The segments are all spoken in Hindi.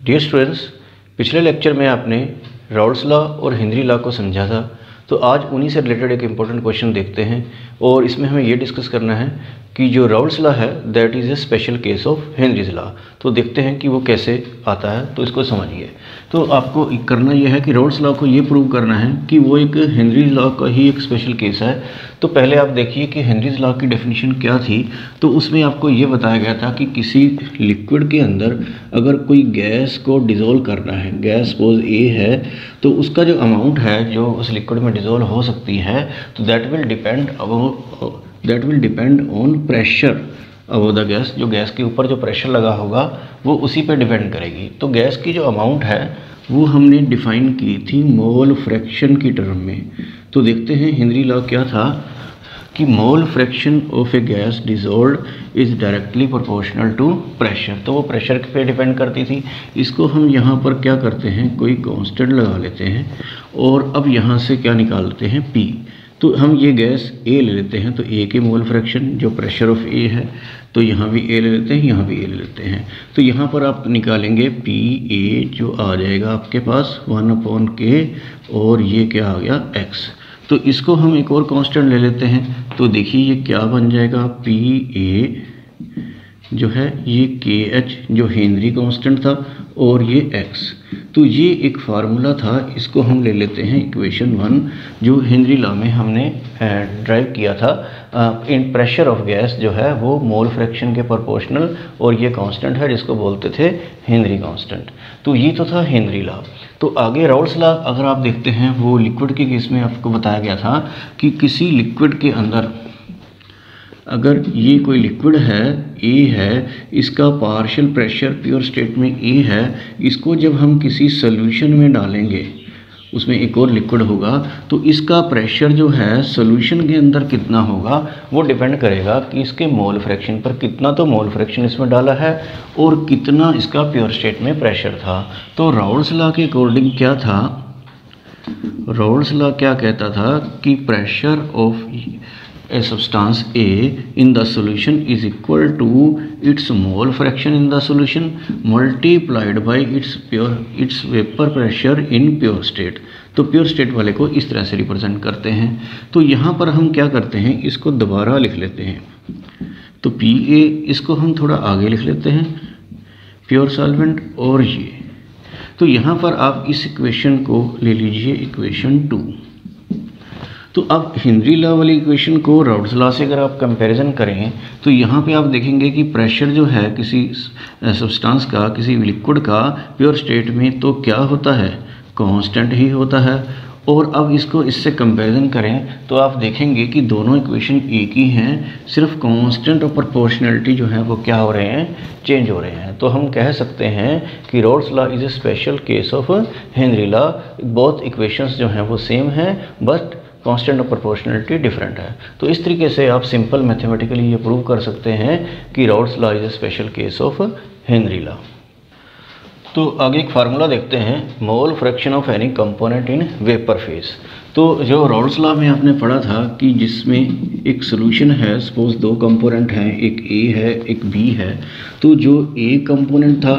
डियर स्टूडेंट्स, पिछले लेक्चर में आपने राउल्ट्स लॉ और हेनरी लॉ को समझा था। तो आज उन्हीं से रिलेटेड एक इम्पोर्टेंट क्वेश्चन देखते हैं और इसमें हमें ये डिस्कस करना है कि जो राउल्ट्स लॉ है that is a special case of Henry's law. तो देखते हैं कि वो कैसे आता है, तो इसको समझिए। तो आपको करना यह है कि राउल्ट्स लॉ को ये प्रूव करना है कि वो एक हेनरीज लॉ का ही एक स्पेशल केस है। तो पहले आप देखिए कि हेनरीज लॉ की डेफिनेशन क्या थी। तो उसमें आपको ये बताया गया था कि किसी लिक्विड के अंदर अगर कोई गैस को डिज़ोल्व करना है, गैस सपोज ए है, तो उसका जो अमाउंट है जो उस लिक्विड में डिज़ोल्व हो सकती है, तो that will depend on pressure above the gas. जो गैस के ऊपर जो प्रेशर लगा होगा वो उसी पे डिपेंड करेगी। तो गैस की जो अमाउंट है वो हमने डिफाइन की थी मोल फ्रैक्शन की टर्म में। तो देखते हैं हेनरी लॉ क्या था कि mole fraction of a gas dissolved is directly proportional to pressure. तो वो प्रेशर पे डिपेंड करती थी। इसको हम यहाँ पर क्या करते हैं, कोई कांस्टेंट लगा लेते हैं और अब यहाँ से क्या निकालते हैं, P। तो हम ये गैस A ले लेते हैं, तो A के मोल फ्रैक्शन जो प्रेशर ऑफ A है, तो यहाँ भी A ले लेते हैं, यहाँ भी A ले लेते हैं। तो यहाँ पर आप निकालेंगे PA जो आ जाएगा आपके पास 1/K और ये क्या आ गया X। तो इसको हम एक और कांस्टेंट ले लेते हैं। तो देखिए ये क्या बन जाएगा, PA जो है ये KH जो हेनरी कांस्टेंट था और ये X। तो ये एक फार्मूला था, इसको हम ले लेते हैं इक्वेशन 1 जो हेनरी लॉ में हमने ड्राइव किया था। इन प्रेशर ऑफ गैस जो है वो मोल फ्रैक्शन के प्रोपोर्शनल और ये कांस्टेंट है जिसको बोलते थे हेनरी कांस्टेंट। तो ये तो था हेनरी लॉ। तो आगे राउल्ट्स लॉ अगर आप देखते हैं वो लिक्विड के केस में आपको बताया गया था कि किसी लिक्विड के अंदर अगर ये कोई लिक्विड है A है, इसका पार्शियल प्रेशर प्योर स्टेट में A है, इसको जब हम किसी सॉल्यूशन में डालेंगे, उसमें एक और लिक्विड होगा, तो इसका प्रेशर जो है सॉल्यूशन के अंदर कितना होगा वो डिपेंड करेगा कि इसके मोल फ्रैक्शन पर। कितना तो मोल फ्रैक्शन इसमें डाला है और कितना इसका प्योर स्टेट में प्रेशर था। तो राउल्ट्स लॉ के अकॉर्डिंग क्या था, राउल्ट्स लॉ क्या कहता था कि pressure of a substance A in the solution is equal to its mole fraction in the solution multiplied by its vapor pressure in pure state। तो प्योर स्टेट वाले को इस तरह से रिप्रेजेंट करते हैं। तो यहाँ पर हम क्या करते हैं, इसको दोबारा लिख लेते हैं। तो PA इसको हम थोड़ा आगे लिख लेते हैं, प्योर सॉल्वेंट, और ये। तो यहाँ पर आप इस इक्वेशन को ले लीजिए, इक्वेशन 2। तो अब हेनरी लॉ वाली इक्वेशन को राउल्ट्स लॉ से अगर आप कंपैरिजन करें तो यहाँ पे आप देखेंगे कि प्रेशर जो है किसी सब्सटेंस का, किसी लिक्विड का प्योर स्टेट में तो क्या होता है, कांस्टेंट ही होता है। और अब इसको इससे कंपैरिजन करें तो आप देखेंगे कि दोनों इक्वेशन एक ही हैं, सिर्फ कांस्टेंट और प्रोपोर्शनलिटी जो है वो क्या हो रहे हैं, चेंज हो रहे हैं। तो हम कह सकते हैं कि Raoult's law is a special case of Henry law. Both equations जो हैं वो सेम हैं बट कांस्टेंट और प्रोपोर्शनलिटी डिफरेंट है। तो इस तरीके से आप सिंपल मैथमेटिकली ये प्रूव कर सकते हैं कि Raoult's law is a special case of Henry law. तो आगे एक फार्मूला देखते हैं, मोल fraction of any component in vapour phase. तो जो राउल्ट्स लॉ में आपने पढ़ा था कि जिसमें एक सोल्यूशन है, सपोज दो कंपोनेंट हैं, एक A है एक B है। तो जो A कंपोनेंट था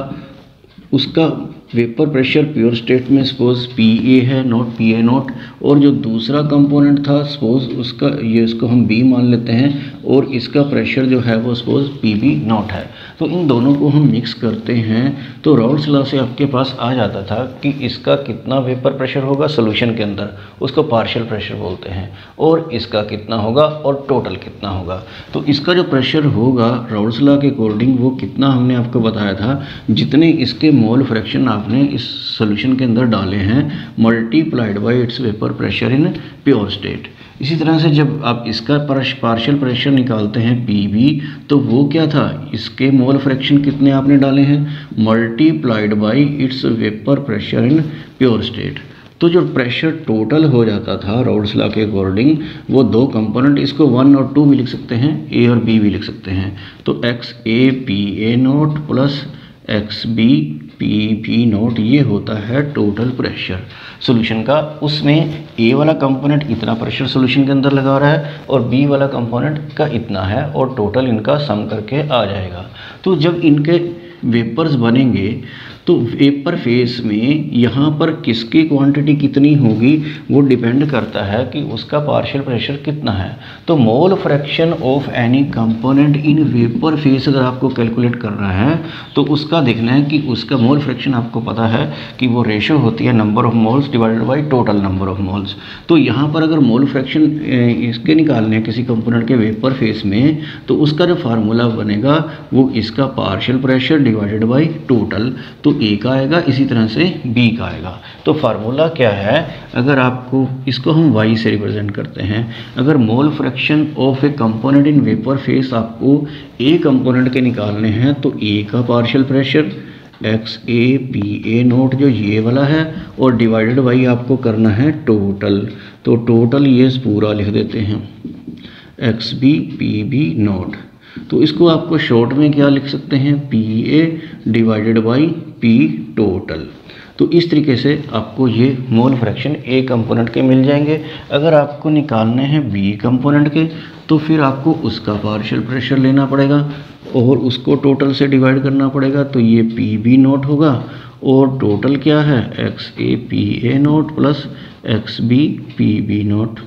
उसका वेपर प्रेशर प्योर स्टेट में सपोज PA है नॉट PA नॉट, और जो दूसरा कंपोनेंट था सपोज उसका ये इसको हम B मान लेते हैं और इसका प्रेशर जो है वो सपोज PB नॉट है। तो इन दोनों को हम मिक्स करते हैं तो राउल्ट्स लॉ से आपके पास आ जाता था कि इसका कितना वेपर प्रेशर होगा सोल्यूशन के अंदर, उसको पार्शियल प्रेशर बोलते हैं, और इसका कितना होगा और टोटल कितना होगा। तो इसका जो प्रेशर होगा राउल्ट्स लॉ के अकॉर्डिंग वो कितना हमने आपको बताया था, जितने इसके मोल फ्रैक्शन आपने इस सॉल्यूशन के अंदर डाले हैं multiplied by it's vapour pressure in pure state. इसी तरह से जब आप इसका पार्शियल प्रेशर निकालते हैं PB, तो वो क्या था, इसके मोल फ्रैक्शन कितने आपने डाले हैं multiplied by it's vapour pressure in pure state. तो जो प्रेशर टोटल हो जाता था राउल्ट्स लॉ के अकॉर्डिंग वो दो कंपोनेंट, इसको 1 और 2 भी लिख सकते हैं, A और B भी लिख सकते हैं। तो XA PA note plus XB PB note ये होता है टोटल प्रेशर सॉल्यूशन का। उसमें A वाला कंपोनेंट इतना प्रेशर सॉल्यूशन के अंदर लगा रहा है और B वाला कंपोनेंट का इतना है और टोटल इनका सम करके आ जाएगा। तो जब इनके वेपर्स बनेंगे तो वेपर फेस में यहाँ पर किसकी क्वांटिटी कितनी होगी वो डिपेंड करता है कि उसका पार्शियल प्रेशर कितना है। तो मोल fraction of any component in vapour face अगर आपको कैलकुलेट करना है तो उसका देखना है कि उसका मोल फ्रैक्शन आपको पता है कि वो रेशो होती है number of moles divided by total number of moles. तो यहाँ पर अगर मोल फ्रैक्शन इसके निकालने हैं किसी कंपोनेंट के वेपर फेस में तो उसका जो फार्मूला बनेगा वो इसका partial pressure divided by total, तो ए का आएगा, इसी तरह से बी का आएगा। तो फार्मूला क्या है, अगर आपको इसको हम वाई से रिप्रेजेंट करते हैं, अगर मोल fraction of A component in vapour face आपको ए कंपोनेंट के निकालने हैं तो ए का partial pressure x A P A note जो ये वाला है और डिवाइडेड बाई आपको करना है टोटल। तो टोटल ये पूरा लिख देते हैं X B P B naught. तो इसको आपको शॉर्ट में क्या लिख सकते हैं, P A divided by P total. तो इस तरीके से आपको ये मोल फ्रैक्शन ए कंपोनेंट के मिल जाएंगे। अगर आपको निकालने हैं बी कंपोनेंट के तो फिर आपको उसका पार्शियल प्रेशर लेना पड़ेगा और उसको टोटल से डिवाइड करना पड़ेगा। तो ये पी बी नोट होगा और टोटल क्या है X A P A naught plus X B P B naught,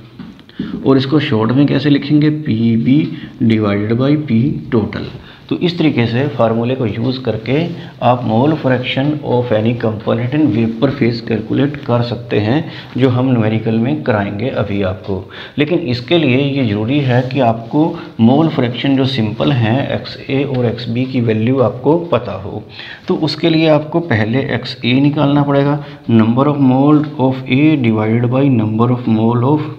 और इसको शॉर्ट में कैसे लिखेंगे, P B divided by P total. तो इस तरीके से फार्मूले को यूज़ करके आप mole fraction of any component in vapour phase calculate कर सकते हैं, जो हम न्यूमेरिकल में कराएंगे अभी आपको। लेकिन इसके लिए ये ज़रूरी है कि आपको मोल फ्रैक्शन जो सिंपल हैं एक्स ए और एक्स बी की वैल्यू आपको पता हो। तो उसके लिए आपको पहले एक्स ए निकालना पड़ेगा, number of mole of A divided by number of mole of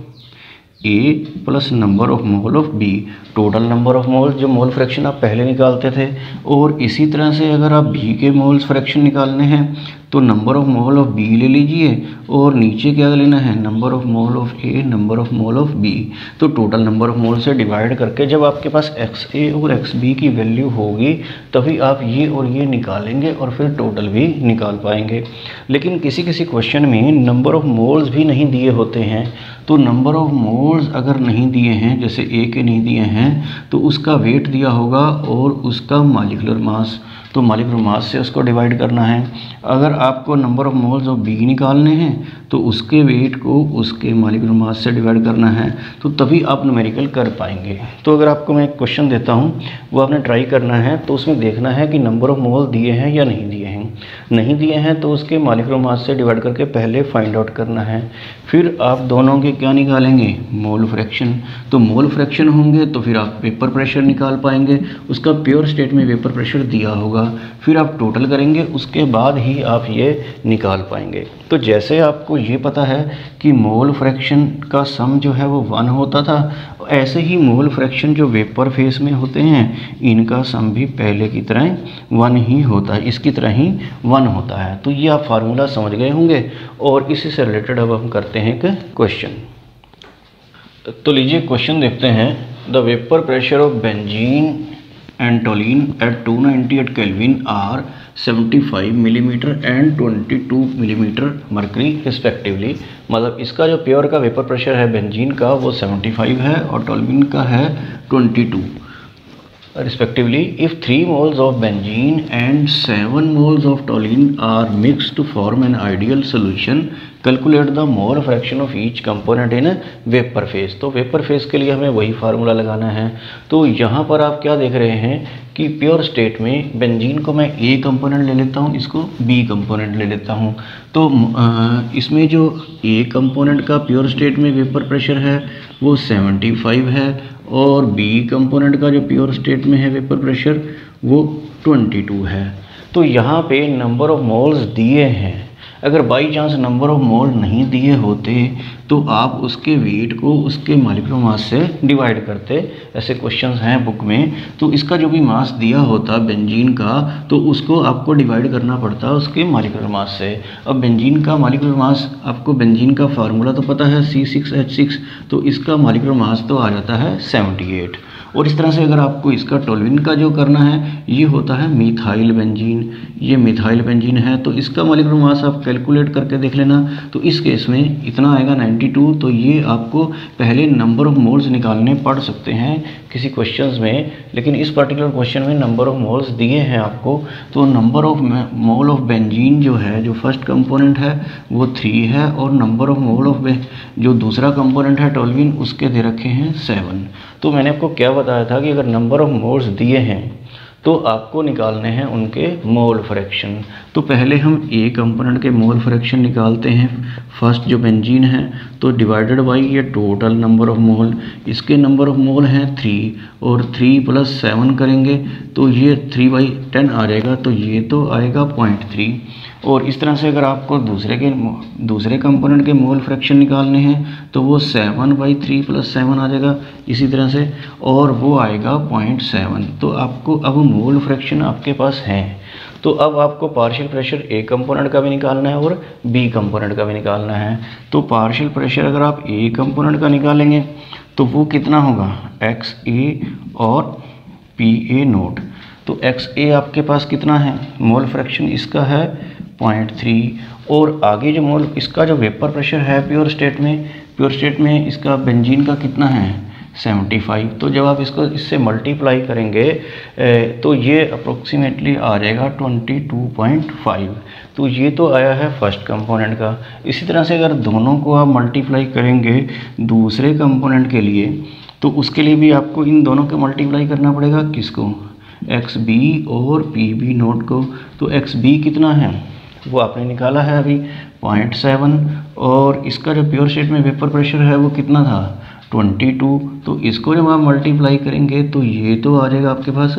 A plus number of mole of B, total number of moles जो मोल फ्रैक्शन आप पहले निकालते थे। और इसी तरह से अगर आप बी के मोल्स फ्रैक्शन निकालने हैं तो number of mole of B ले लीजिए और नीचे क्या लेना है, number of mole of A number of mole of B. तो टोटल नंबर ऑफ मोल से डिवाइड करके जब आपके पास एक्स ए और एक्स बी की वैल्यू होगी तभी आप ये और ये निकालेंगे और फिर टोटल भी निकाल पाएंगे। लेकिन किसी किसी क्वेश्चन में नंबर ऑफ मोल्स भी नहीं दिए होते हैं, तो नंबर ऑफ मोल्स अगर नहीं दिए हैं, जैसे ए के नहीं दिए हैं, तो उसका वेट दिया होगा और उसका मॉलिक्यूलर मास, तो मॉलिक्यूलर मास से उसको डिवाइड करना है। अगर आपको number of moles of B निकालने हैं तो उसके वेट को उसके मॉलिक्यूलर मास से डिवाइड करना है, तो तभी आप न्यूमेरिकल कर पाएंगे। तो अगर आपको मैं एक क्वेश्चन देता हूँ वो आपने ट्राई करना है, तो उसमें देखना है कि नंबर ऑफ मोल दिए हैं या नहीं दिए हैं। नहीं दिए हैं तो उसके मॉलिक्यूलर मास से डिवाइड करके पहले फाइंड आउट करना है। फिर आप दोनों के क्या निकालेंगे, मोल फ्रैक्शन। तो मोल फ्रैक्शन होंगे तो फिर आप वेपर प्रेशर निकाल पाएंगे, उसका प्योर स्टेट में वेपर प्रेशर दिया होगा। फिर आप टोटल करेंगे, उसके बाद ही आप ये निकाल पाएंगे। तो जैसे आपको ये पता है कि मोल फ्रैक्शन का सम जो है वो 1 होता था, ऐसे ही मोल फ्रैक्शन जो वेपर फेस में होते हैं इनका सम भी पहले की तरह 1 ही होता है, इसकी तरह ही 1 होता है। तो ये आप फार्मूला समझ गए होंगे और इसी से रिलेटेड अब हम करते हैं एक क्वेश्चन। तो लीजिए क्वेश्चन देखते हैं। The vapour pressure of benzene and toluene at 298 Kelvin are 75 millimetre and 22 millimetre mercury respectively. मतलब इसका जो प्योर का वेपर प्रेशर है बेंजीन का वो 75 है और टोल्यूइन का है 22 respectively. If 3 moles of benzene and 7 moles of toluene are mixed to form an ideal solution, calculate the mole fraction of each component in vapor phase. तो वेपर फेज के लिए हमें वही फार्मूला लगाना है। तो यहाँ पर आप क्या देख रहे हैं कि प्योर स्टेट में बेंजीन को मैं ए कंपोनेंट ले लेता हूँ, इसको बी कंपोनेंट ले लेता हूँ। तो इसमें जो ए कंपोनेंट का प्योर स्टेट में वेपर प्रेशर है वो 75 है और बी कंपोनेंट का जो प्योर स्टेट में है वेपर प्रेशर वो 22 है। तो यहाँ पे नंबर ऑफ मोल्स दिए हैं। अगर बाई चांस नंबर ऑफ मोल नहीं दिए होते तो आप उसके वेट को उसके मॉलिक्यूलर मास से डिवाइड करते। ऐसे क्वेश्चंस हैं बुक में। तो इसका जो भी मास दिया होता बेंजीन का तो उसको आपको डिवाइड करना पड़ता उसके मॉलिक्यूलर मास से। अब बेंजीन का मॉलिक्यूलर मास, आपको बेंजीन का फार्मूला तो पता है C6H6, तो इसका मॉलिक्यूलर मास तो आ जाता है 78। और इस तरह से अगर आपको इसका टोल्यूइन का जो करना है, ये होता है मिथाइल बेंजीन, ये मिथाइल बेंजीन है, तो इसका मॉलिक्यूलर मास आप कैलकुलेट करके देख लेना। तो इस केस में इतना आएगा 92, तो ये आपको पहले नंबर ऑफ मोल्स निकालने पड़ सकते हैं किसी क्वेश्चंस में, लेकिन इस पर्टिकुलर क्वेश्चन में नंबर ऑफ मोल्स दिए हैं आपको। तो number of mole of benzene जो है, जो फर्स्ट कंपोनेंट है वो 3 है, और नंबर ऑफ मोल ऑफ जो दूसरा कंपोनेंट है टोल्यूइन, उसके दे रखे हैं 7। तो मैंने आपको क्या बताया था कि अगर नंबर ऑफ मोल्स दिए हैं तो आपको निकालने हैं उनके मोल फ्रैक्शन। तो पहले हम ए कंपोनेंट के मोल फ्रैक्शन निकालते हैं, फर्स्ट जो बेंजीन है, तो डिवाइडेड बाई ये टोटल नंबर ऑफ मोल, इसके नंबर ऑफ मोल हैं 3, और 3 + 7 करेंगे तो ये 3/10 आ जाएगा, तो ये तो आएगा 0.3। और इस तरह से अगर आपको दूसरे कंपोनेंट के मोल फ्रैक्शन निकालने हैं तो वो 7/3 + 7 आ जाएगा इसी तरह से, और वो आएगा 0.7। तो आपको अब मोल फ्रैक्शन आपके पास है। तो अब आपको पार्शियल प्रेशर ए कंपोनेंट का भी निकालना है और बी कंपोनेंट का भी निकालना है। तो पार्शियल प्रेशर अगर आप ए कंपोनेंट का निकालेंगे तो वो कितना होगा, XA और PA0। तो XA आपके पास कितना है, मोल फ्रैक्शन इसका है 0.3, और आगे जो मोल इसका जो वेपर प्रेशर है प्योर स्टेट में इसका बेंजीन का कितना है 75। तो जब आप इसको इससे मल्टीप्लाई करेंगे तो ये अप्रोक्सीमेटली आ जाएगा 22.5। तो ये तो आया है फर्स्ट कंपोनेंट का। इसी तरह से अगर दोनों को आप मल्टीप्लाई करेंगे दूसरे कंपोनेंट के लिए, तो उसके लिए भी आपको इन दोनों को मल्टीप्लाई करना पड़ेगा, किसको, XB और PB0 को। तो XB कितना है वो आपने निकाला है अभी 0.7, और इसका जो प्योर स्टेट में वेपर प्रेशर है वो कितना था 22। तो इसको जब आप मल्टीप्लाई करेंगे तो ये तो आ जाएगा आपके पास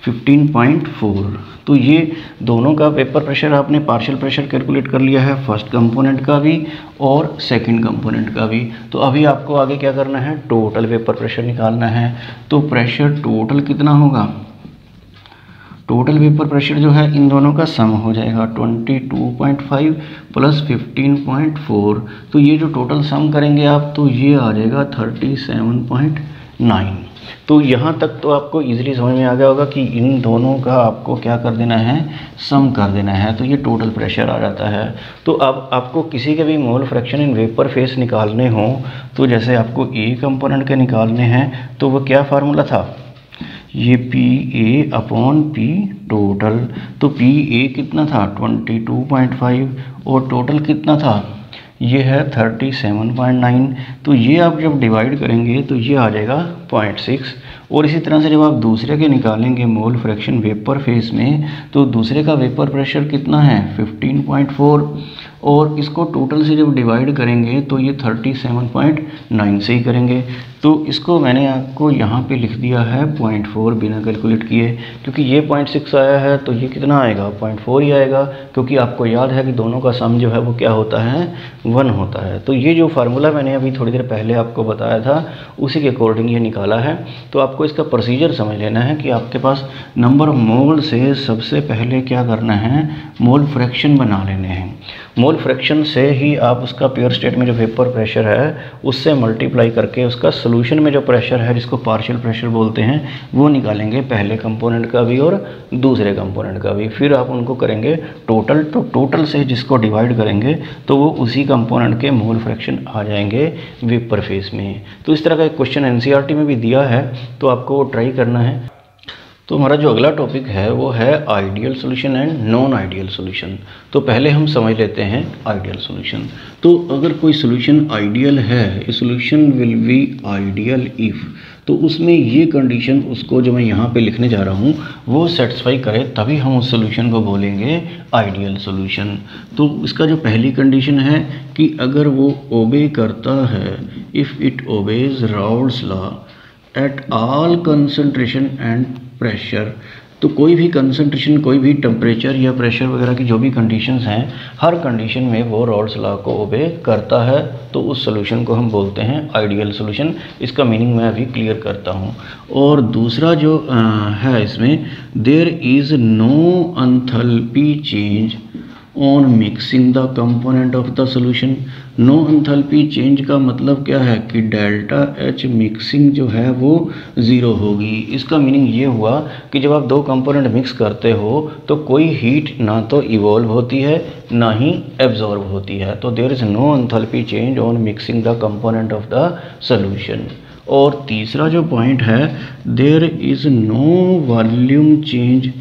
15.4। तो ये दोनों का वेपर प्रेशर आपने पार्शियल प्रेशर कैलकुलेट कर लिया है, फर्स्ट कंपोनेंट का भी और सेकंड कंपोनेंट का भी। तो अभी आपको आगे क्या करना है, टोटल वेपर प्रेशर निकालना है। तो प्रेशर टोटल कितना होगा, टोटल वेपर प्रेशर जो है इन दोनों का सम हो जाएगा 22.5 + 15.4। तो ये जो टोटल सम करेंगे आप तो ये आ जाएगा 37.9। तो यहाँ तक तो आपको इजीली समझ में आ गया होगा कि इन दोनों का आपको क्या कर देना है, सम कर देना है, तो ये टोटल प्रेशर आ जाता है। तो अब आपको किसी के भी mole fraction in vapour face निकालने हो, तो जैसे आपको ए कंपोनेंट के निकालने हैं तो वो क्या फार्मूला था, ये PA/P टोटल। तो PA कितना था 22.5 और टोटल कितना था, ये है 37.9। तो ये आप जब डिवाइड करेंगे तो ये आ जाएगा 0.6। और इसी तरह से जब आप दूसरे के निकालेंगे मोल फ्रैक्शन वेपर फेस में, तो दूसरे का वेपर प्रेशर कितना है 15.4, और इसको टोटल से जब डिवाइड करेंगे तो ये 37.9 से ही करेंगे। तो इसको मैंने आपको यहाँ पे लिख दिया है 0.4 बिना कैलकुलेट किए, क्योंकि ये 0.6 आया है तो ये कितना आएगा 0.4 ही आएगा, क्योंकि आपको याद है कि दोनों का सम जो है वो क्या होता है 1 होता है। तो ये जो फार्मूला मैंने अभी थोड़ी देर पहले आपको बताया था उसी के अकॉर्डिंग ये निकाला है। तो आपको इसका प्रोसीजर समझ लेना है कि आपके पास नंबर ऑफ मोल से सबसे पहले क्या करना है, मोल फ्रैक्शन बना लेने हैं। मोल फ्रैक्शन से ही आप उसका प्योर स्टेट में जो वेपर प्रेशर है उससे मल्टीप्लाई करके उसका सोल्यूशन में जो प्रेशर है जिसको पार्शियल प्रेशर बोलते हैं वो निकालेंगे, पहले कंपोनेंट का भी और दूसरे कंपोनेंट का भी। फिर आप उनको करेंगे टोटल, तो टोटल से जिसको डिवाइड करेंगे तो वो उसी कंपोनेंट के मोल फ्रैक्शन आ जाएंगे वेपर फेस में। तो इस तरह का एक क्वेश्चन एनसीईआरटी में भी दिया है, तो आपको वो ट्राई करना है। तो हमारा जो अगला टॉपिक है वो है ideal solution and non ideal solution. तो पहले हम समझ लेते हैं आइडियल सॉल्यूशन। तो अगर कोई सॉल्यूशन आइडियल है, ए solution will be ideal if, तो उसमें ये कंडीशन उसको जो मैं यहाँ पे लिखने जा रहा हूँ वो सेटिस्फाई करे, तभी हम उस सॉल्यूशन को बोलेंगे आइडियल सॉल्यूशन। तो इसका जो पहली कंडीशन है कि अगर वो ओबे करता है, if it obeys Raoult's law at all concentration and pressure. तो कोई भी कंसंट्रेशन, कोई भी टेम्परेचर या प्रेशर वगैरह की जो भी कंडीशंस हैं, हर कंडीशन में वो राउल्स लॉ को ओबे करता है, तो उस सॉल्यूशन को हम बोलते हैं आइडियल सॉल्यूशन। इसका मीनिंग मैं अभी क्लियर करता हूँ। और दूसरा जो है इसमें, there is no enthalpy change on mixing the component of the solution. No enthalpy change का मतलब क्या है कि डेल्टा एच मिक्सिंग जो है वो ज़ीरो होगी। इसका मीनिंग ये हुआ कि जब आप दो कंपोनेंट मिक्स करते हो तो कोई हीट ना तो इवॉल्व होती है ना ही एब्जॉर्ब होती है। तो there is no enthalpy change on mixing the component of the solution. और तीसरा जो पॉइंट है, there is no volume change,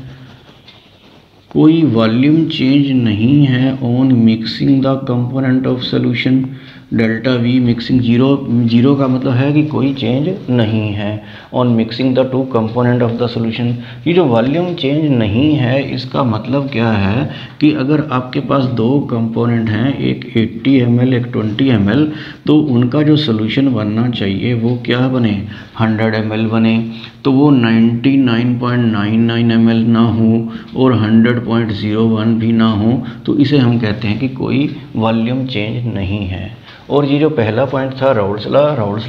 कोई वॉल्यूम चेंज नहीं है on mixing the component of solution. Delta V mixing zero का मतलब है कि कोई चेंज नहीं है on mixing the two component of the solution. ये जो वॉल्यूम चेंज नहीं है इसका मतलब क्या है कि अगर आपके पास दो कंपोनेंट हैं, एक 80 ml एक 20 ml, तो उनका जो सॉल्यूशन बनना चाहिए वो क्या बने, 100 ml बने। तो वो 99.99 ml ना हो और 100.01 भी ना हो, तो इसे हम कहते हैं कि कोई वॉल्यूम चेंज नहीं है। और ये जो पहला पॉइंट था राउल्स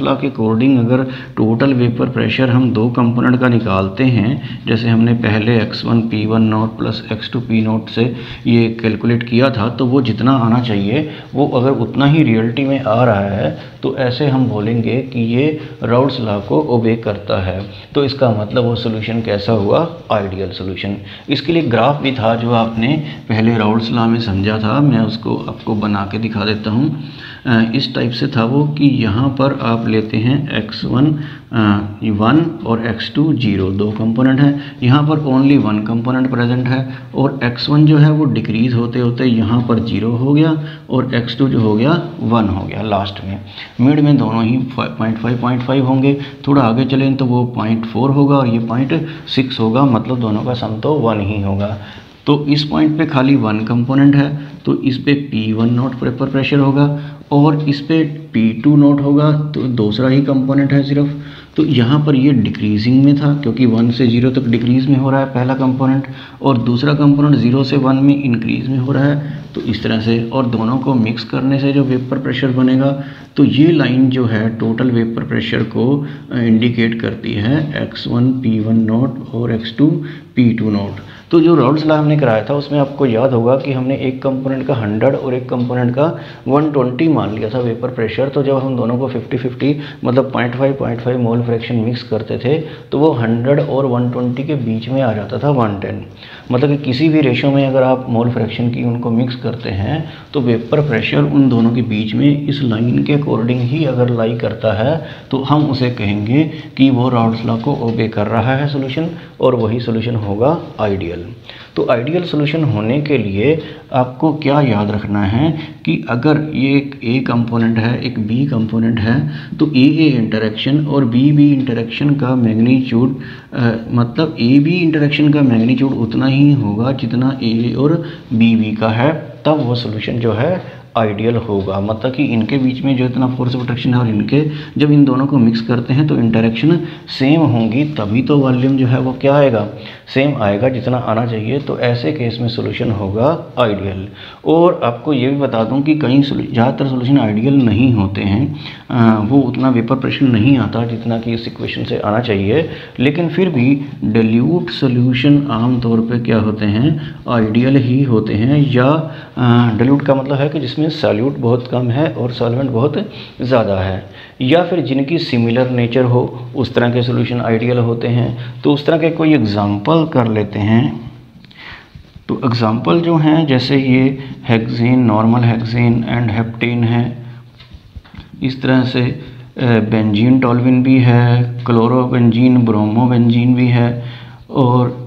लॉ के अकॉर्डिंग अगर टोटल वेपर प्रेशर हम दो कंपोनेंट का निकालते हैं, जैसे हमने पहले x1 P1 not plus x2 P not से ये कैलकुलेट किया था, तो वो जितना आना चाहिए वो अगर उतना ही रियलिटी में आ रहा है तो ऐसे हम बोलेंगे कि ये राउल्स लॉ को ओबे करता है। तो इसका मतलब वो सोल्यूशन कैसा हुआ, आइडियल सोल्यूशन। इसके लिए ग्राफ भी था जो आपने पहले राउल्स लॉ में समझा था, मैं उसको आपको बना के दिखा देता हूँ। इस टाइप से था वो कि यहाँ पर आप लेते हैं x1 1 और x2 0, दो कंपोनेंट हैं, यहाँ पर ओनली वन कंपोनेंट प्रेजेंट है और x1 जो है वो डिक्रीज होते होते यहाँ पर 0 हो गया और x2 जो हो गया 1 हो गया लास्ट में। मिड में दोनों ही 0.5 होंगे, थोड़ा आगे चलें तो वो 0.4 होगा और ये 0.6 होगा, मतलब दोनों का सम तो 1 ही होगा। तो इस पॉइंट पे खाली वन कंपोनेंट है तो इस पे P1 नॉट वेपर प्रेशर होगा और इस पे P2 नॉट होगा, तो दूसरा ही कंपोनेंट है सिर्फ। तो यहाँ पर ये डिक्रीजिंग में था क्योंकि 1 से 0 तक डिक्रीज में हो रहा है पहला कंपोनेंट, और दूसरा कंपोनेंट 0 से 1 में इंक्रीज में हो रहा है। तो इस तरह से, और दोनों को मिक्स करने से जो वेपर प्रेशर बनेगा, तो ये लाइन जो है टोटल वेपर प्रेशर को इंडिकेट करती है x1 P1 नॉट और x2 P2 नॉट। तो जो राउल्स लॉ हमने कराया था उसमें आपको याद होगा कि हमने एक कंपोनेंट का 100 और एक कंपोनेंट का 120 मान लिया था वेपर प्रेशर। तो जब हम दोनों को 50-50 मतलब 0.5 मोल फ्रैक्शन मिक्स करते थे तो वो 100 और 120 के बीच में आ जाता था 110। मतलब कि किसी भी रेशो में अगर आप मोल फ्रैक्शन की उनको मिक्स करते हैं तो वेपर प्रेशर उन दोनों के बीच में इस लाइन के अकॉर्डिंग ही अगर लाई करता है तो हम उसे कहेंगे कि वो राउल्स लॉ को ओबे कर रहा है सोल्यूशन, और वही सोल्यूशन होगा आइडियल। तो आइडियल सोल्यूशन होने के लिए आपको क्या याद रखना है कि अगर ये एक ए कंपोनेंट है एक बी कंपोनेंट है तो ए इंटरेक्शन और बी इंटरेक्शन का मैग्नीट्यूड मतलब ए बी इंटरेक्शन का मैग्नीट्यूड उतना ही होगा जितना ए और बी का है, तब वो सोल्यूशन जो है आइडियल होगा। मतलब कि इनके बीच में जो इतना फोर्स ऑफ अट्रैक्शन है और इनके, जब इन दोनों को मिक्स करते हैं तो इंटरेक्शन सेम होंगी, तभी तो वॉल्यूम जो है वो क्या आएगा, सेम आएगा जितना आना चाहिए। तो ऐसे केस में सोल्यूशन होगा आइडियल। और आपको ये भी बता दूं कि कई ज़्यादातर सोल्यूशन आइडियल नहीं होते हैं, वो उतना वेपर प्रेशर नहीं आता जितना कि इस इक्वेशन से आना चाहिए, लेकिन फिर भी डिल्यूट सोल्यूशन आमतौर पे क्या होते हैं, आइडियल ही होते हैं। या डिल्यूट का मतलब है कि जिसमें सॉल्यूट बहुत कम है और सॉल्वेंट बहुत ज़्यादा है, या फिर जिनकी सिमिलर नेचर हो उस तरह के सॉल्यूशन आइडियल होते हैं। तो उस तरह के कोई एग्जांपल कर लेते हैं। तो एग्जांपल जो हैं जैसे ये hexane, normal hexane and heptane है, इस तरह से बेंजीन टॉल्विन भी है, क्लोरोबेंजीन, ब्रोमोबेंजीन भी है, और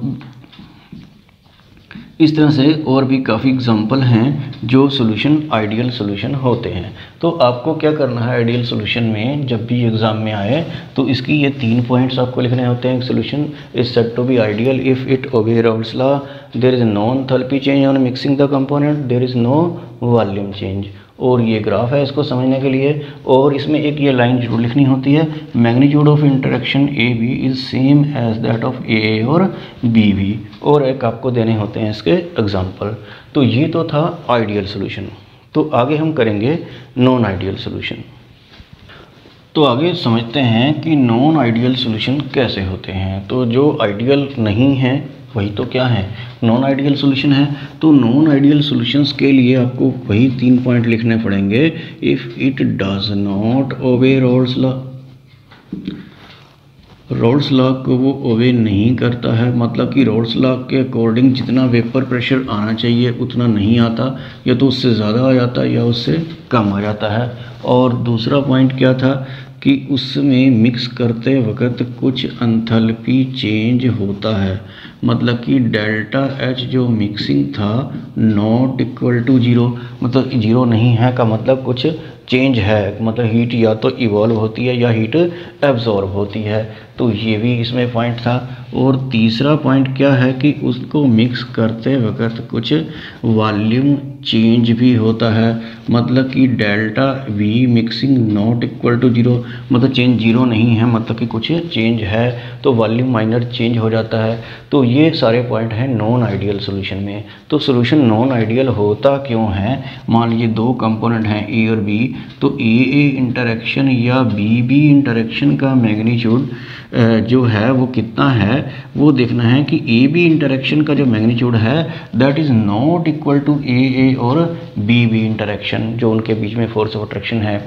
इस तरह से और भी काफ़ी एग्जांपल हैं जो सोल्यूशन आइडियल सोल्यूशन होते हैं। तो आपको क्या करना है आइडियल सोल्यूशन में, जब भी एग्जाम में आए तो इसकी ये 3 पॉइंट्स आपको लिखने होते हैं। Solution is said to be ideal if it obey Raoult's law, there is no enthalpy change on mixing the component, there is no volume change. और ये ग्राफ है इसको समझने के लिए, और इसमें एक ये लाइन जरूर लिखनी होती है, magnitude of interaction a b is same as that of a और बी बी, और एक आपको देने होते हैं इसके एग्जांपल। तो ये तो था आइडियल सोल्यूशन। तो आगे हम करेंगे नॉन आइडियल सोल्यूशन। तो आगे समझते हैं कि नॉन आइडियल सोल्यूशन कैसे होते हैं। तो जो आइडियल नहीं है वही तो क्या है, नॉन आइडियल सॉल्यूशन है। तो नॉन आइडियल सॉल्यूशंस के लिए आपको वही 3 पॉइंट लिखने पड़ेंगे। If it does not obey roles law, roles law को वो ओबे नहीं करता है, मतलब कि रोल्स लॉ के अकॉर्डिंग जितना वेपर प्रेशर आना चाहिए उतना नहीं आता, या तो उससे ज़्यादा आ जाता है या उससे कम आ जाता है। और दूसरा पॉइंट क्या था कि उसमें मिक्स करते वक्त कुछ एंथैल्पी चेंज होता है, मतलब कि डेल्टा एच जो मिक्सिंग था नॉट इक्वल टू ज़ीरो, मतलब ज़ीरो नहीं है का मतलब कुछ चेंज है, मतलब हीट या तो इवॉल्व होती है या हीट एब्जॉर्ब होती है। तो ये भी इसमें पॉइंट था। और तीसरा पॉइंट क्या है कि उसको मिक्स करते वक्त कुछ वॉल्यूम चेंज भी होता है, मतलब कि delta V mixing not equal to zero, मतलब चेंज ज़ीरो नहीं है, मतलब कि कुछ चेंज है तो वॉल्यूम माइनर चेंज हो जाता है। तो ये सारे पॉइंट हैं नॉन आइडियल सॉल्यूशन में। तो सॉल्यूशन नॉन आइडियल होता क्यों है, मान लीजिए दो कंपोनेंट हैं ए और बी, तो ए इंटरेक्शन या बी इंटरेक्शन का मैग्नीट्यूड जो है वो कितना है, वो देखना है कि ए बी इंटरेक्शन का जो मैग्नीट्यूड है that is not equal to a और बी इंटरेक्शन, जो उनके बीच में फोर्स ऑफ अट्रैक्शन है,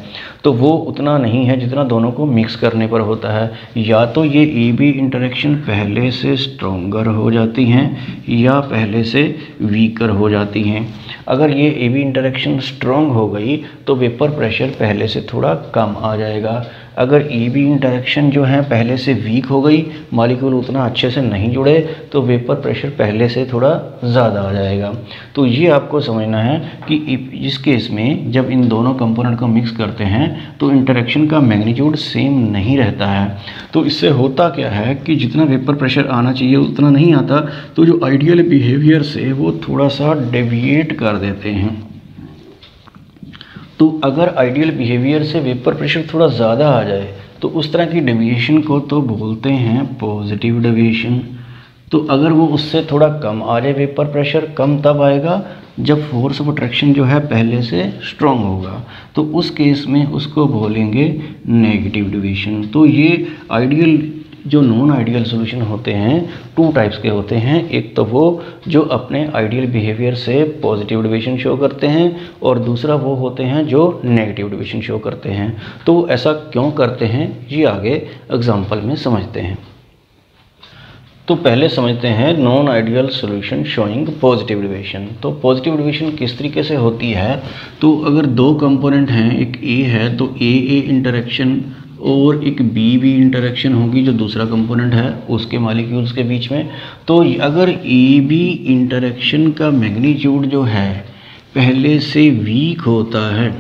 तो वो उतना नहीं है जितना दोनों को मिक्स करने पर होता है। या तो ये ए बी इंटरेक्शन पहले से स्ट्रोंगर हो जाती हैं या पहले से वीकर हो जाती हैं। अगर ये ए बी इंटरेक्शन स्ट्रॉन्ग हो गई तो वेपर प्रेशर पहले से थोड़ा कम आ जाएगा। अगर ए बी इंटरेक्शन जो है पहले से वीक हो गई, मॉलिक्यूल उतना अच्छे से नहीं जुड़े, तो वेपर प्रेशर पहले से थोड़ा ज़्यादा आ जाएगा। तो ये आपको समझना है कि इस केस में जब इन दोनों कंपोनेंट को मिक्स करते हैं तो इंटरेक्शन का मैग्नीट्यूड सेम नहीं रहता है। तो इससे होता क्या है कि जितना वेपर प्रेशर आना चाहिए उतना नहीं आता, तो जो आइडियल बिहेवियर से वो थोड़ा सा डेविएट कर देते हैं। तो अगर आइडियल बिहेवियर से वेपर प्रेशर थोड़ा ज़्यादा आ जाए तो उस तरह की डेविएशन को तो बोलते हैं पॉजिटिव डेविएशन। तो अगर वो उससे थोड़ा कम आ जाए वेपर प्रेशर, कम तब आएगा जब फोर्स ऑफ अट्रैक्शन जो है पहले से स्ट्रॉन्ग होगा, तो उस केस में उसको बोलेंगे नेगेटिव डेविएशन। तो ये आइडियल जो नॉन आइडियल सॉल्यूशन होते हैं 2 टाइप्स के होते हैं। एक तो वो जो अपने आइडियल बिहेवियर से पॉजिटिव डेविएशन शो करते हैं, और दूसरा वो होते हैं जो नेगेटिव डेविएशन शो करते हैं। तो ऐसा क्यों करते हैं ये आगे एग्जांपल में समझते हैं। तो पहले समझते हैं non ideal solution showing positive deviation. तो पॉजिटिव डेविएशन किस तरीके से होती है, तो अगर दो कंपोनेंट हैं, एक ए है तो ए इंटरेक्शन और एक बी इंटरेक्शन होगी जो दूसरा कंपोनेंट है उसके मॉलिक्यूल्स के बीच में। तो अगर ए बी इंटरेक्शन का मैग्नीट्यूड जो है पहले से वीक होता है,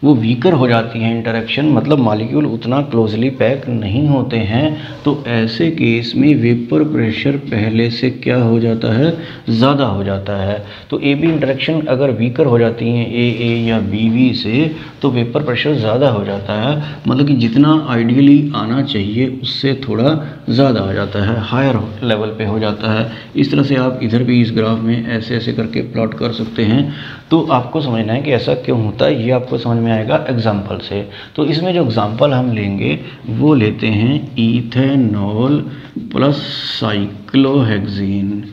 वो वीकर हो जाती हैं इंटरेक्शन, मतलब मॉलिक्यूल उतना क्लोजली पैक नहीं होते हैं, तो ऐसे केस में वेपर प्रेशर पहले से क्या हो जाता है, ज़्यादा हो जाता है। तो ए बी इंटरेक्शन अगर वीकर हो जाती हैं ए या बी से, तो वेपर प्रेशर ज़्यादा हो जाता है, मतलब कि जितना आइडियली आना चाहिए उससे थोड़ा ज़्यादा आ जाता है, हायर लेवल पे हो जाता है। इस तरह से आप इधर भी इस ग्राफ में ऐसे ऐसे करके प्लॉट कर सकते हैं। तो आपको समझना है कि ऐसा क्यों होता है, ये आपको समझ में आएगा एग्जाम्पल से। तो इसमें जो एग्जाम्पल हम लेंगे वो लेते हैं इथेनॉल प्लस साइक्लोहेक्सेन।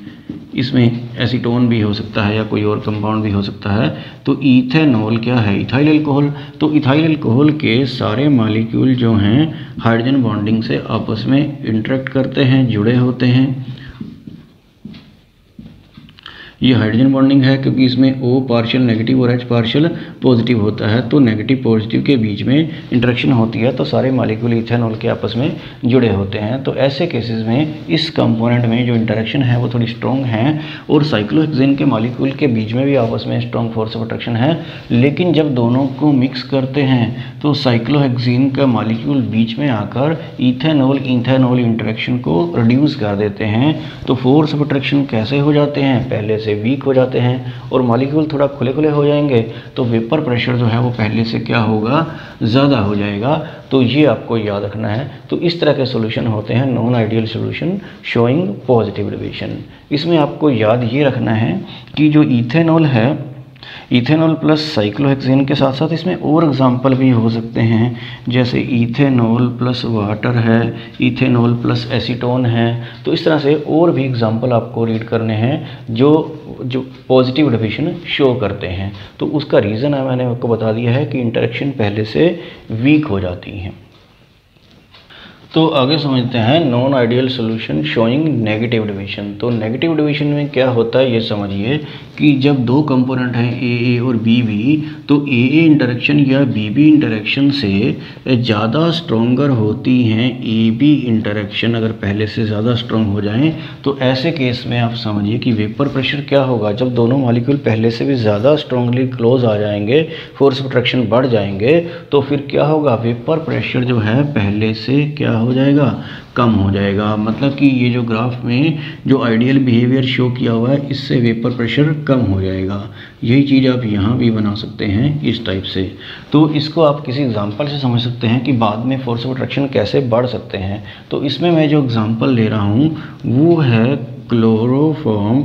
इसमें एसीटोन भी हो सकता है या कोई और कंपाउंड भी हो सकता है। तो इथेनॉल क्या है, इथाइल अल्कोहल। तो इथाइल अल्कोहल के सारे मॉलिक्यूल जो हैं हाइड्रोजन बॉन्डिंग से आपस में इंटरेक्ट करते हैं, जुड़े होते हैं। ये हाइड्रोजन बॉन्डिंग है क्योंकि इसमें O पार्शियल नेगेटिव और H पार्शियल पॉजिटिव होता है, तो नेगेटिव पॉजिटिव के बीच में इंटरेक्शन होती है, तो सारे मॉलिक्यूल इथेनॉल के आपस में जुड़े होते हैं। तो ऐसे केसेस में इस कंपोनेंट में जो इंटरेक्शन है वो थोड़ी स्ट्रॉन्ग है, और साइक्लोहेक्सेन के मॉलिक्यूल के बीच में भी आपस में स्ट्रॉन्ग फोर्स ऑफ अट्रैक्शन है। लेकिन जब दोनों को मिक्स करते हैं तो साइक्लोहेक्सेन का मॉलिक्यूल बीच में आकर इथेनॉल इंटरेक्शन को रिड्यूस कर देते हैं। तो फोर्स ऑफ अट्रैक्शन कैसे हो जाते हैं, पहले से वीक हो जाते हैं और मॉलिक्यूल थोड़ा खुले खुले हो जाएंगे, तो वेपर प्रेशर जो है वो पहले से क्या होगा, ज़्यादा हो जाएगा। तो ये आपको याद रखना है। तो इस तरह के सॉल्यूशन होते हैं non ideal solution showing positive deviation. इसमें आपको याद ये रखना है कि जो इथेनॉल है, इथेनॉल प्लस साइक्लोहेक्सेन के साथ साथ इसमें और एग्जांपल भी हो सकते हैं, जैसे इथेनॉल प्लस वाटर है, इथेनॉल प्लस एसीटोन है। तो इस तरह से और भी एग्जांपल आपको रीड करने हैं जो पॉजिटिव डिविजन शो करते हैं। तो उसका रीज़न है, मैंने आपको बता दिया है कि इंटरेक्शन पहले से वीक हो जाती हैं। तो आगे समझते हैं non ideal solution showing negative division. तो नेगेटिव डिवीजन में क्या होता है ये समझिए कि जब दो कंपोनेंट हैं ए और बी, तो ए इंटरेक्शन या बी इंटरेक्शन से ज़्यादा स्ट्रॉन्गर होती हैं ए बी इंटरेक्शन, अगर पहले से ज़्यादा स्ट्रॉन्ग हो जाएं तो ऐसे केस में आप समझिए कि वेपर प्रेशर क्या होगा, जब दोनों मॉलिक्यूल पहले से भी ज़्यादा स्ट्रॉन्गली क्लोज आ जाएंगे, फोर्स ऑफ अट्रैक्शन बढ़ जाएंगे, तो फिर क्या होगा, वेपर प्रेशर जो है पहले से क्या हो जाएगा, कम हो जाएगा। मतलब कि ये जो ग्राफ में जो आइडियल बिहेवियर शो किया हुआ है इससे वेपर प्रेशर कम हो जाएगा। यही चीज़ आप यहाँ भी बना सकते हैं इस टाइप से। तो इसको आप किसी एग्जांपल से समझ सकते हैं कि बाद में फोर्स ऑफ अट्रैक्शन कैसे बढ़ सकते हैं। तो इसमें मैं जो एग्जांपल ले रहा हूँ वो है क्लोरोफॉर्म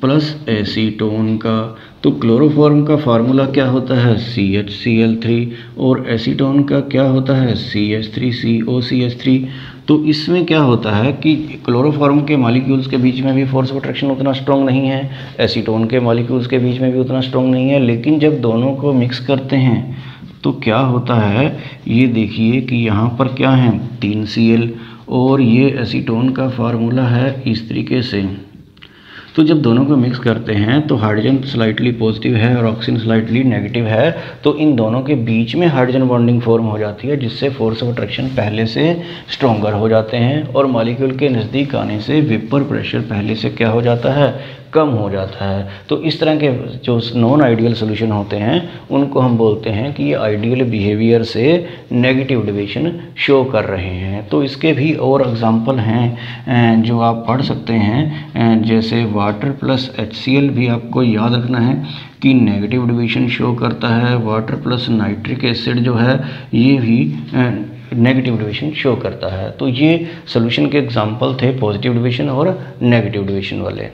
प्लस एसीटोन का। तो क्लोरोफॉर्म का फार्मूला क्या होता है CHCl3 और एसीटोन का क्या होता है CH3COCH3। तो इसमें क्या होता है कि क्लोरोफॉर्म के मॉलिक्यूल्स के बीच में भी फोर्स ऑफ अट्रैक्शन उतना स्ट्रॉन्ग नहीं है, एसीटोन के मॉलिक्यूल्स के बीच में भी उतना स्ट्रॉन्ग नहीं है, लेकिन जब दोनों को मिक्स करते हैं तो क्या होता है, ये देखिए कि यहाँ पर क्या है 3Cl और ये एसीटोन का फार्मूला है इस तरीके से। तो जब दोनों को मिक्स करते हैं तो हाइड्रोजन स्लाइटली पॉजिटिव है और ऑक्सीजन स्लाइटली नेगेटिव है, तो इन दोनों के बीच में हाइड्रोजन बॉन्डिंग फॉर्म हो जाती है, जिससे फोर्स ऑफ अट्रैक्शन पहले से स्ट्रॉन्गर हो जाते हैं और मॉलिक्यूल के नज़दीक आने से वेपर प्रेशर पहले से क्या हो जाता है, कम हो जाता है। तो इस तरह के जो नॉन आइडियल सोल्यूशन होते हैं उनको हम बोलते हैं कि ये आइडियल बिहेवियर से नेगेटिव डिविजन शो कर रहे हैं। तो इसके भी और एग्जांपल हैं जो आप पढ़ सकते हैं, जैसे वाटर प्लस HCl भी आपको याद रखना है कि नेगेटिव डिविजन शो करता है। वाटर प्लस नाइट्रिक एसिड जो है ये भी नेगेटिव डिविजन शो करता है। तो ये सोल्यूशन के एग्जांपल थे पॉजिटिव डिविजन और नेगेटिव डिविजन वाले।